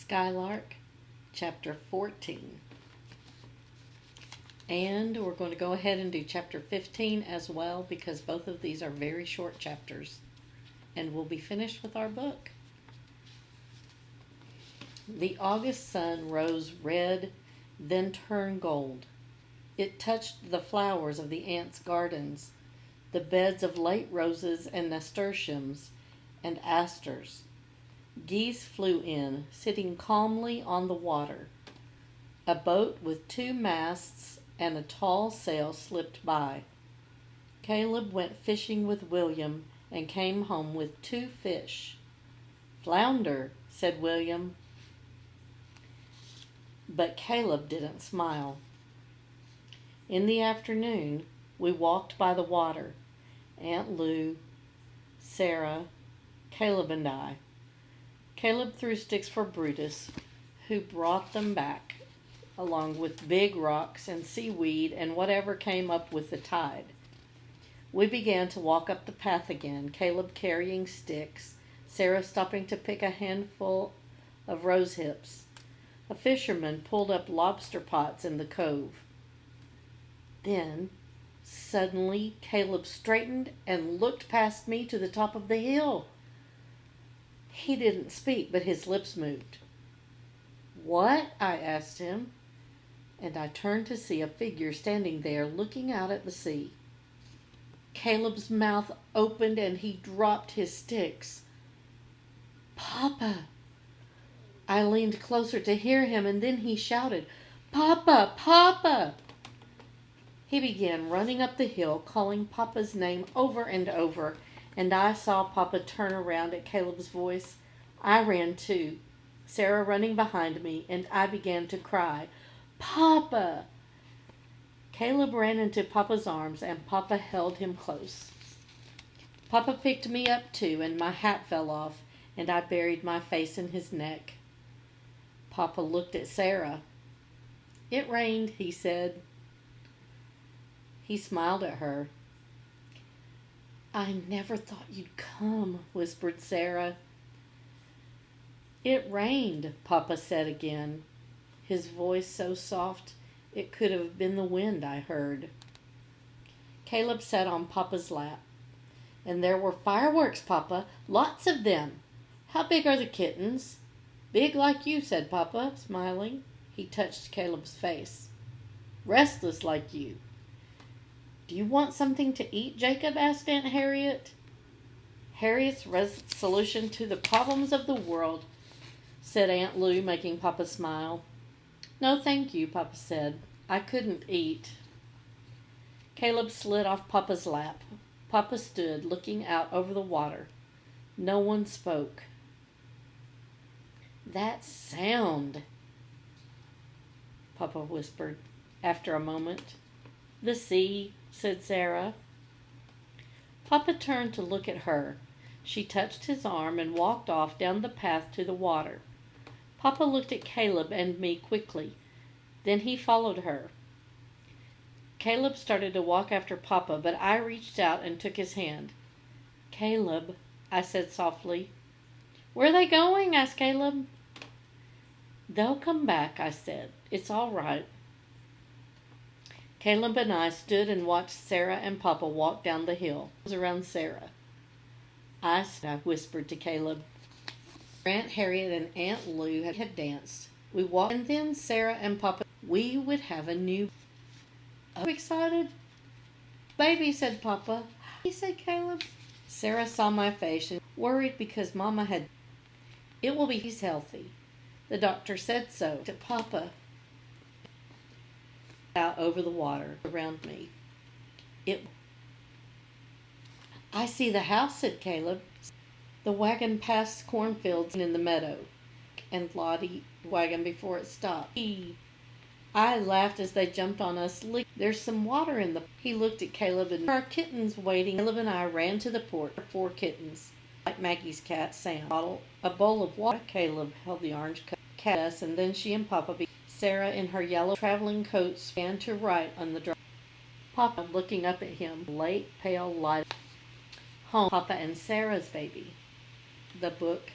Skylark, Chapter 14. And we're going to go ahead and do Chapter 15 as well because both of these are very short chapters. And we'll be finished with our book. The August sun rose red, then turned gold. It touched the flowers of the ants' gardens, the beds of late roses and nasturtiums and asters. Geese flew in, sitting calmly on the water. A boat with 2 masts and a tall sail slipped by. Caleb went fishing with William and came home with 2 fish. "Flounder," said William. But Caleb didn't smile. In the afternoon, we walked by the water. Aunt Lou, Sarah, Caleb and I. Caleb threw sticks for Brutus, who brought them back, along with big rocks and seaweed and whatever came up with the tide. We began to walk up the path again, Caleb carrying sticks, Sarah stopping to pick a handful of rose hips. A fisherman pulled up lobster pots in the cove. Then, suddenly, Caleb straightened and looked past me to the top of the hill. He didn't speak, but his lips moved. "What?" I asked him, and I turned to see a figure standing there looking out at the sea. Caleb's mouth opened and he dropped his sticks. "Papa!" I leaned closer to hear him, and then he shouted, "Papa! Papa!" He began running up the hill, calling Papa's name over and over, and I saw Papa turn around at Caleb's voice. I ran too, Sarah running behind me, and I began to cry, "Papa!" Caleb ran into Papa's arms, and Papa held him close. Papa picked me up too, and my hat fell off, and I buried my face in his neck. Papa looked at Sarah. "It rained," he said. He smiled at her. "I never thought you'd come," whispered Sarah. "It rained," Papa said again, his voice so soft it could have been the wind I heard. Caleb sat on Papa's lap. "And there were fireworks, Papa, lots of them. How big are the kittens?" "Big like you," said Papa, smiling. He touched Caleb's face. "Restless like you." "Do you want something to eat, Jacob?" asked Aunt Harriet. "Harriet's solution to the problems of the world," said Aunt Lou, making Papa smile. "No, thank you," Papa said. "I couldn't eat." Caleb slid off Papa's lap. Papa stood, looking out over the water. No one spoke. "That sound," Papa whispered after a moment. "The sea," said Sarah. Papa turned to look at her. She touched his arm and walked off down the path to the water. Papa looked at Caleb and me quickly. Then he followed her. Caleb started to walk after Papa, but I reached out and took his hand. "Caleb," I said softly. "Where are they going?" asked Caleb. "They'll come back," I said. "It's all right." Caleb and I stood and watched Sarah and Papa walk down the hill. It was around Sarah. I whispered to Caleb. Aunt Harriet and Aunt Lou had danced. We walked, and then Sarah and Papa, we would have a new... "I'm excited." "Baby," said Papa. He said Caleb. Sarah saw my face and worried because Mama had... "It will be he's healthy. The doctor said so." To Papa, out over the water around me. "I see the house," said Caleb. The wagon passed cornfields in the meadow, and Lottie wagon before it stopped. I laughed as they jumped on us. "There's some water in the..." He looked at Caleb and our kittens waiting. Caleb and I ran to the porch. 4 kittens, like Maggie's cat, Sam. A bowl of water. Caleb held the orange cat us, and then she and Papa Sarah in her yellow traveling coat began to write on the drive. Papa looking up at him, late pale light. Home, Papa and Sarah's baby. The book